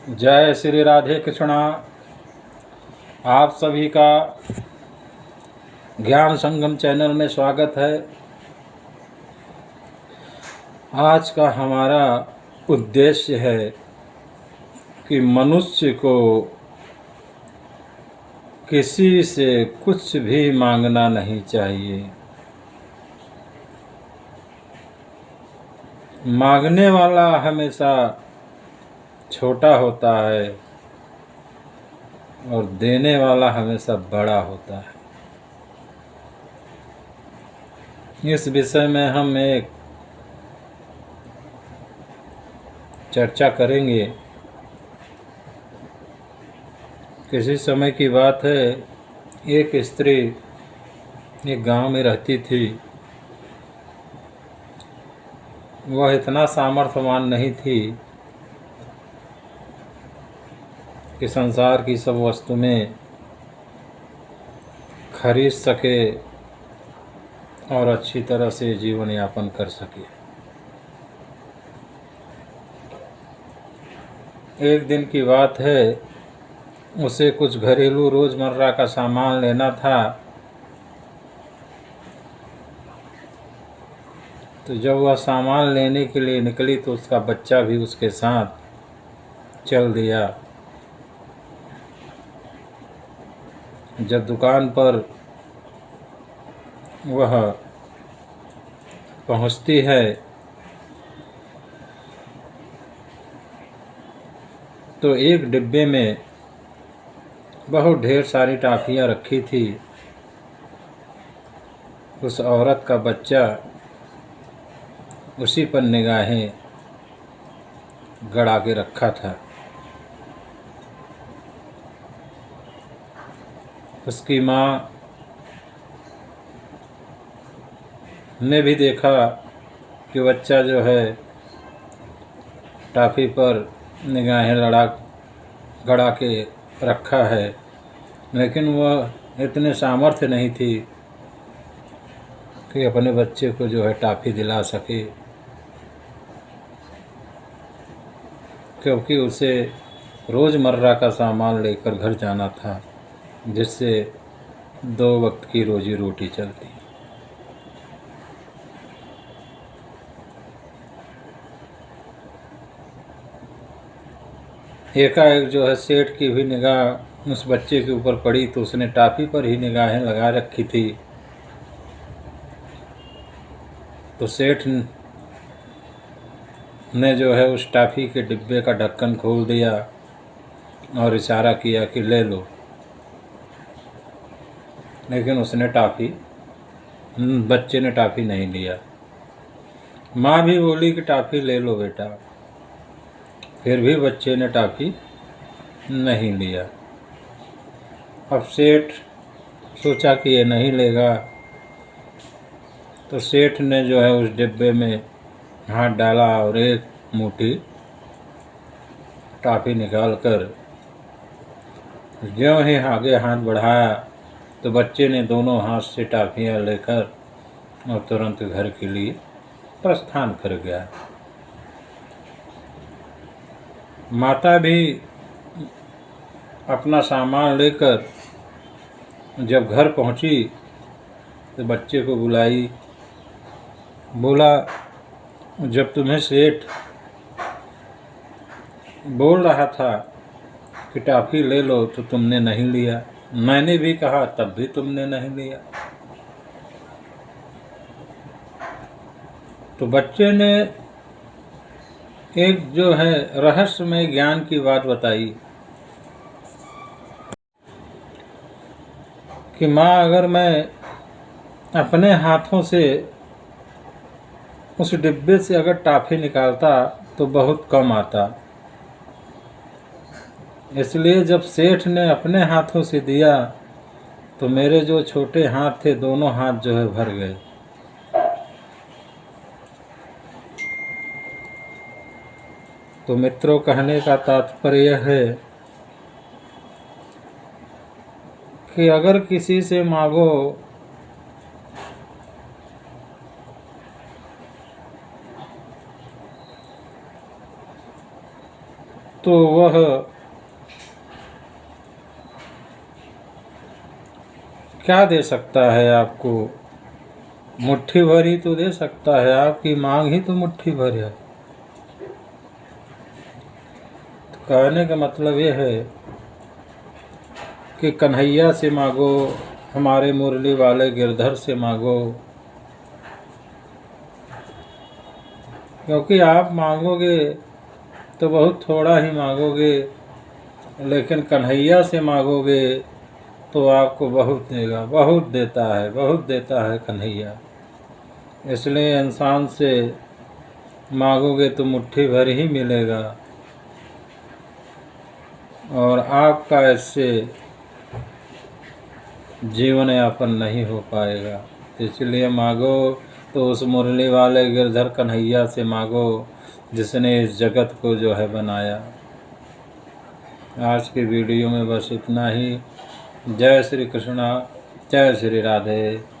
जय श्री राधे कृष्णा। आप सभी का ज्ञान संगम चैनल में स्वागत है। आज का हमारा उद्देश्य है कि मनुष्य को किसी से कुछ भी मांगना नहीं चाहिए। मांगने वाला हमेशा छोटा होता है और देने वाला हमेशा बड़ा होता है। इस विषय में हम एक चर्चा करेंगे। किसी समय की बात है, एक स्त्री एक गांव में रहती थी। वह इतना सामर्थ्यवान नहीं थी कि संसार की सब वस्तुएं खरीद सके और अच्छी तरह से जीवन यापन कर सके। एक दिन की बात है, उसे कुछ घरेलू रोज़मर्रा का सामान लेना था। तो जब वह सामान लेने के लिए निकली तो उसका बच्चा भी उसके साथ चल दिया। जब दुकान पर वह पहुंचती है तो एक डिब्बे में बहुत ढेर सारी टॉफ़ियाँ रखी थी। उस औरत का बच्चा उसी पर निगाहें गड़ा के रखा था। उसकी माँ ने भी देखा कि बच्चा जो है टॉफ़ी पर निगाहें गड़ा के रखा है, लेकिन वह इतने सामर्थ्य नहीं थी कि अपने बच्चे को जो है टॉफ़ी दिला सके, क्योंकि उसे रोज़मर्रा का सामान लेकर घर जाना था, जिससे 2 वक्त की रोजी रोटी चलती। एकाएक जो है सेठ की भी निगाह उस बच्चे के ऊपर पड़ी तो उसने टॉफ़ी पर ही निगाहें लगा रखी थी। तो सेठ ने जो है उस टॉफ़ी के डिब्बे का ढक्कन खोल दिया और इशारा किया कि ले लो, लेकिन उसने बच्चे ने टॉफ़ी नहीं लिया। माँ भी बोली कि टॉफ़ी ले लो बेटा, फिर भी बच्चे ने टॉफ़ी नहीं लिया। अब सेठ सोचा कि ये नहीं लेगा, तो सेठ ने जो है उस डिब्बे में हाथ डाला और एक मुट्ठी टॉफ़ी निकालकर ज्यों ही आगे हाथ बढ़ाया तो बच्चे ने दोनों हाथ से टॉफ़ियाँ लेकर और तुरंत घर के लिए प्रस्थान कर गया। माता भी अपना सामान लेकर जब घर पहुंची तो बच्चे को बुलाई। बोला, जब तुम्हें सेठ बोल रहा था कि टॉफ़ी ले लो तो तुमने नहीं लिया, मैंने भी कहा तब भी तुमने नहीं लिया। तो बच्चे ने एक जो है रहस्यमय ज्ञान की बात बताई कि माँ, अगर मैं अपने हाथों से उस डिब्बे से अगर टॉफ़ी निकालता तो बहुत कम आता, इसलिए जब सेठ ने अपने हाथों से दिया तो मेरे जो छोटे हाथ थे दोनों हाथ जो है भर गए। तो मित्रों, कहने का तात्पर्य है कि अगर किसी से मांगो तो वह क्या दे सकता है आपको? मुट्ठी भर ही तो दे सकता है, आपकी मांग ही तो मुट्ठी भर है। तो कहने का मतलब ये है कि कन्हैया से मांगो, हमारे मुरली वाले गिरधर से मांगो, क्योंकि आप मांगोगे तो बहुत थोड़ा ही मांगोगे, लेकिन कन्हैया से मांगोगे तो आपको बहुत देगा, बहुत देता है कन्हैया। इसलिए इंसान से मांगोगे तो मुट्ठी भर ही मिलेगा, और आपका इससे जीवन यापन नहीं हो पाएगा। इसलिए मांगो तो उस मुरली वाले गिरधर कन्हैया से मांगो, जिसने इस जगत को जो है बनाया। आज की वीडियो में बस इतना ही। जय श्री कृष्णा, जय श्री राधे।